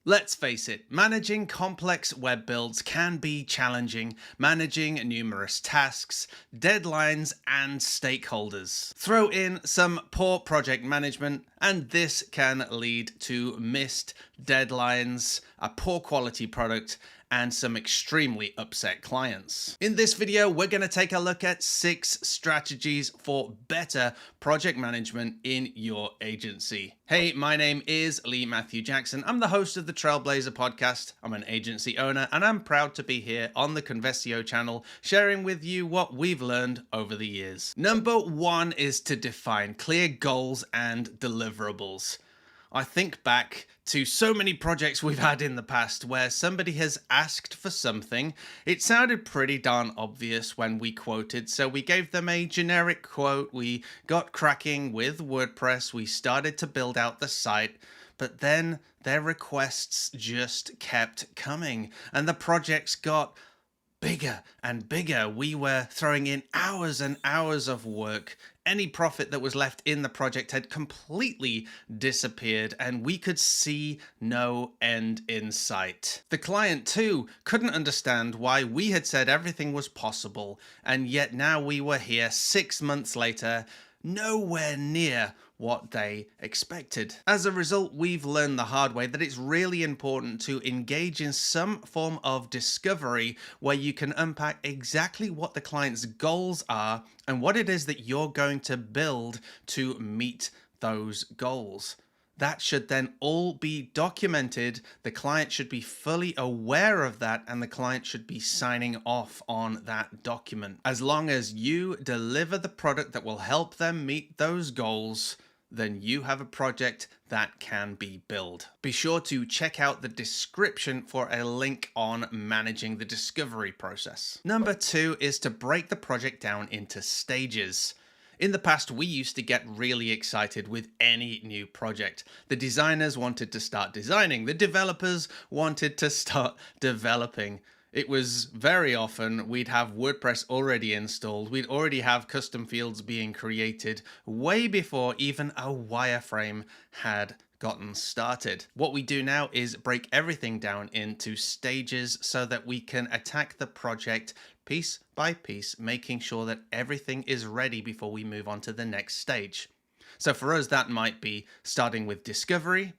Let's face it, managing complex web builds can be challenging, managing numerous tasks, deadlines, and stakeholders. Throw in some poor project management, and this can lead to missed deadlines, a poor quality product, and some extremely upset clients. In this video, we're going to take a look at 6 strategies for better project management in your agency. Hey, my name is Lee Matthew Jackson. I'm the host of the Trailblazer podcast. I'm an agency owner, and I'm proud to be here on the Conversio channel, sharing with you what we've learned over the years. Number 1 is to define clear goals and deliverables. I think back to so many projects we've had in the past where somebody has asked for something. It sounded pretty darn obvious when we quoted, so we gave them a generic quote, we got cracking with WordPress, we started to build out the site, but then their requests just kept coming and the projects got bigger and bigger. We were throwing in hours and hours of work. Any profit that was left in the project had completely disappeared and we could see no end in sight. The client too couldn't understand why we had said everything was possible, and yet now we were here 6 months later, nowhere near what they expected. As a result, we've learned the hard way that it's really important to engage in some form of discovery where you can unpack exactly what the client's goals are and what it is that you're going to build to meet those goals. That should then all be documented. The client should be fully aware of that, and the client should be signing off on that document. As long as you deliver the product that will help them meet those goals, then you have a project that can be built. Be sure to check out the description for a link on managing the discovery process. Number 2 is to break the project down into stages. In the past, we used to get really excited with any new project. The designers wanted to start designing. The developers wanted to start developing. It was very often we'd have WordPress already installed. We'd already have custom fields being created way before even a wireframe had gotten started. What we do now is break everything down into stages so that we can attack the project piece by piece, making sure that everything is ready before we move on to the next stage. So for us, that might be starting with discovery,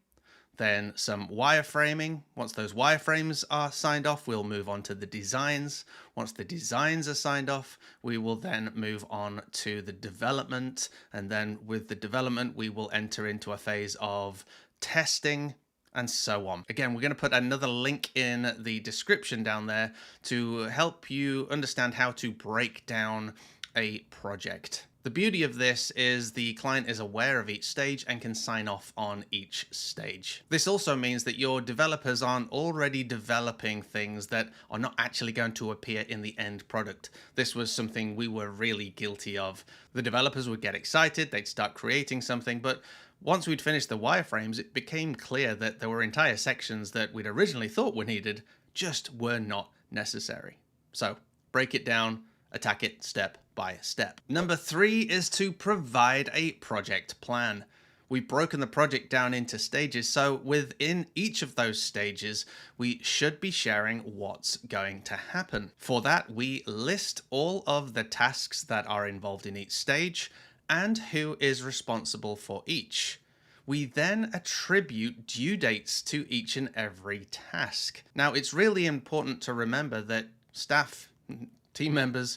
then some wireframing. Once those wireframes are signed off, we'll move on to the designs. Once the designs are signed off, we will then move on to the development. And then with the development, we will enter into a phase of testing and so on. Again, we're going to put another link in the description down there to help you understand how to break down a project. The beauty of this is the client is aware of each stage and can sign off on each stage. This also means that your developers aren't already developing things that are not actually going to appear in the end product. This was something we were really guilty of. The developers would get excited, they'd start creating something, but once we'd finished the wireframes, it became clear that there were entire sections that we'd originally thought were needed, just were not necessary. So break it down, attack it step by step. Number 3 is to provide a project plan. We've broken the project down into stages, so within each of those stages, we should be sharing what's going to happen. For that, we list all of the tasks that are involved in each stage and who is responsible for each. We then attribute due dates to each and every task. Now, it's really important to remember that staff, team members,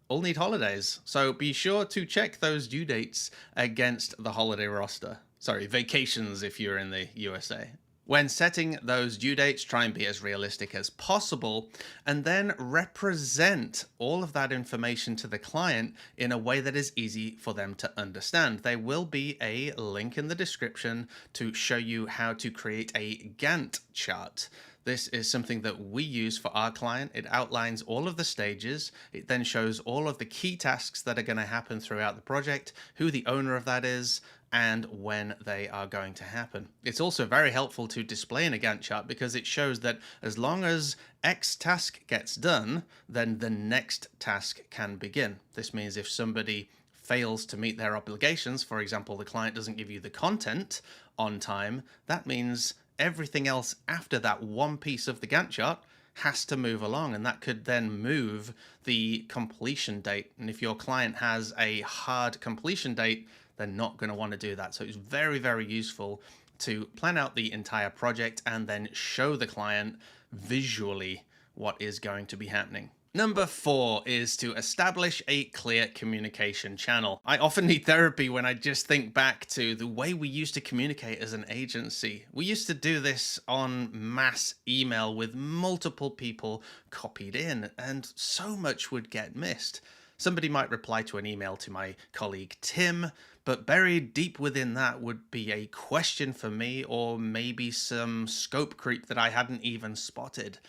all need holidays, so be sure to check those due dates against the holiday roster. Sorry, vacations if you're in the USA. When setting those due dates, try and be as realistic as possible, and then represent all of that information to the client in a way that is easy for them to understand. There will be a link in the description to show you how to create a Gantt chart. This is something that we use for our client. It outlines all of the stages. It then shows all of the key tasks that are going to happen throughout the project, who the owner of that is, and when they are going to happen. It's also very helpful to display in a Gantt chart because it shows that as long as X task gets done, then the next task can begin. This means if somebody fails to meet their obligations, for example, the client doesn't give you the content on time, that means everything else after that one piece of the Gantt chart has to move along, and that could then move the completion date. And if your client has a hard completion date, they're not going to want to do that. So it's very, very useful to plan out the entire project and then show the client visually what is going to be happening. Number 4 is to establish a clear communication channel. I often need therapy when I just think back to the way we used to communicate as an agency. We used to do this on mass email with multiple people copied in, and so much would get missed. Somebody might reply to an email to my colleague Tim, but buried deep within that would be a question for me, or maybe some scope creep that I hadn't even spotted.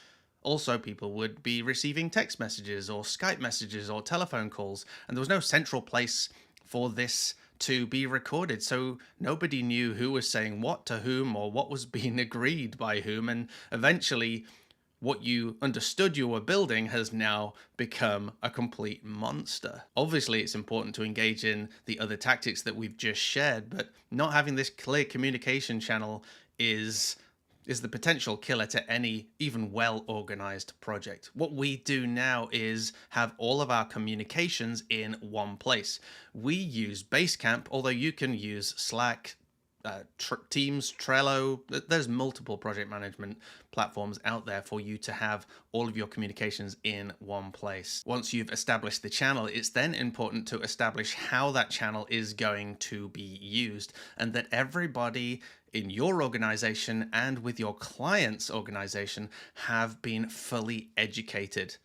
Also, people would be receiving text messages or Skype messages or telephone calls, and there was no central place for this to be recorded. So nobody knew who was saying what to whom or what was being agreed by whom. And eventually, what you understood you were building has now become a complete monster. Obviously, it's important to engage in the other tactics that we've just shared, but not having this clear communication channel is the potential killer to any even well-organized project. What we do now is have all of our communications in one place. We use Basecamp, although you can use Slack, Teams, Trello. There's multiple project management platforms out there for you to have all of your communications in one place. Once you've established the channel, it's then important to establish how that channel is going to be used, and that everybody in your organization and with your client's organization have been fully educated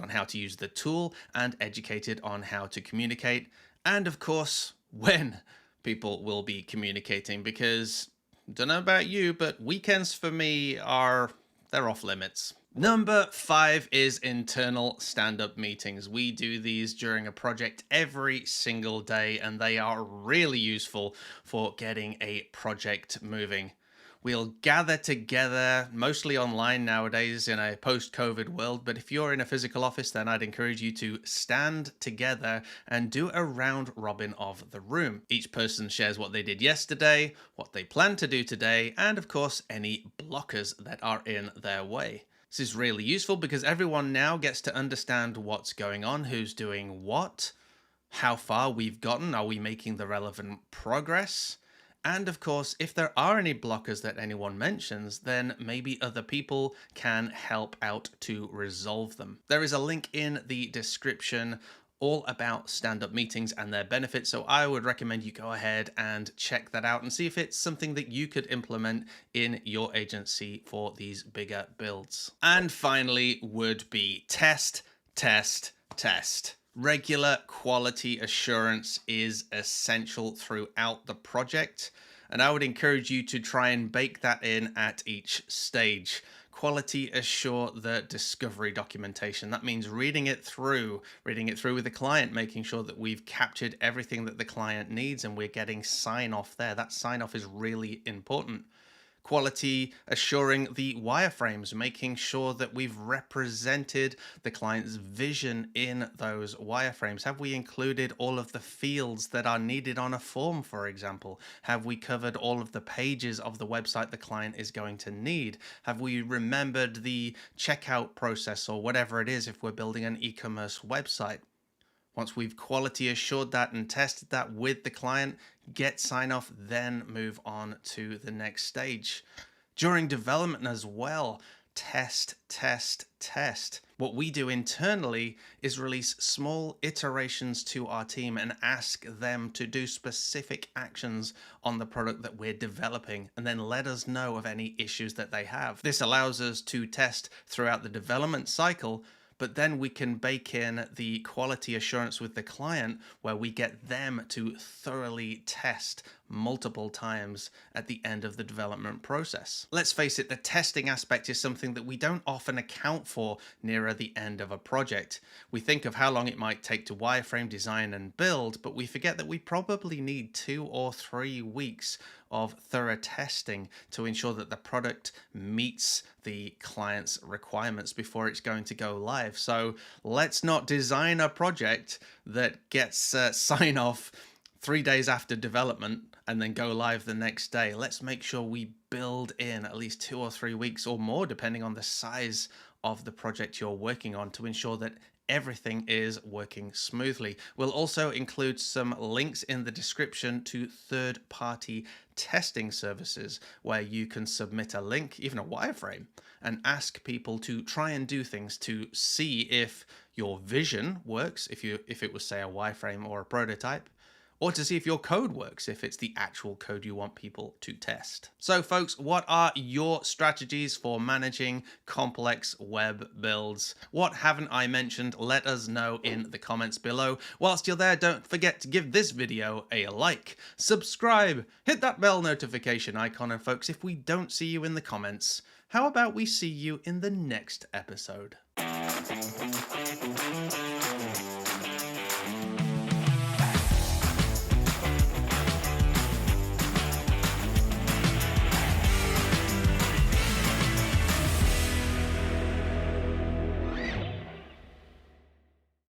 on how to use the tool and educated on how to communicate, and of course when people will be communicating, because don't know about you, but weekends for me they're off limits. Number 5 is internal stand-up meetings. We do these during a project every single day, and they are really useful for getting a project moving. We'll gather together, mostly online nowadays in a post-COVID world, but if you're in a physical office, then I'd encourage you to stand together and do a round robin of the room. Each person shares what they did yesterday, what they plan to do today, and of course, any blockers that are in their way. This is really useful because everyone now gets to understand what's going on, who's doing what, how far we've gotten, are we making the relevant progress? And of course, if there are any blockers that anyone mentions, then maybe other people can help out to resolve them. There is a link in the description all about stand-up meetings and their benefits, so I would recommend you go ahead and check that out and see if it's something that you could implement in your agency for these bigger builds. And finally would be test, test, test. Regular quality assurance is essential throughout the project, and I would encourage you to try and bake that in at each stage. Quality assure the discovery documentation. That means reading it through with the client, making sure that we've captured everything that the client needs and we're getting sign off there. That sign off is really important. Quality assuring the wireframes, making sure that we've represented the client's vision in those wireframes. Have we included all of the fields that are needed on a form, for example? Have we covered all of the pages of the website the client is going to need? Have we remembered the checkout process or whatever it is if we're building an e-commerce website? Once we've quality assured that and tested that with the client, get sign off, then move on to the next stage. During development as well, test, test, test. What we do internally is release small iterations to our team and ask them to do specific actions on the product that we're developing, and then let us know of any issues that they have. This allows us to test throughout the development cycle, but then we can bake in the quality assurance with the client where we get them to thoroughly test multiple times at the end of the development process. Let's face it, the testing aspect is something that we don't often account for nearer the end of a project. We think of how long it might take to wireframe, design, and build, but we forget that we probably need 2 or 3 weeks of thorough testing to ensure that the product meets the client's requirements before it's going to go live. So let's not design a project that gets sign off 3 days after development and then go live the next day. Let's make sure we build in at least 2 or 3 weeks or more, depending on the size of the project you're working on, to ensure that everything is working smoothly. We'll also include some links in the description to third-party testing services where you can submit a link, even a wireframe, and ask people to try and do things to see if your vision works, if it was, say, a wireframe or a prototype, or to see if your code works, if it's the actual code you want people to test. So folks, what are your strategies for managing complex web builds? What haven't I mentioned? Let us know in the comments below. Whilst you're there, don't forget to give this video a like, subscribe, hit that bell notification icon, and folks, if we don't see you in the comments, how about we see you in the next episode?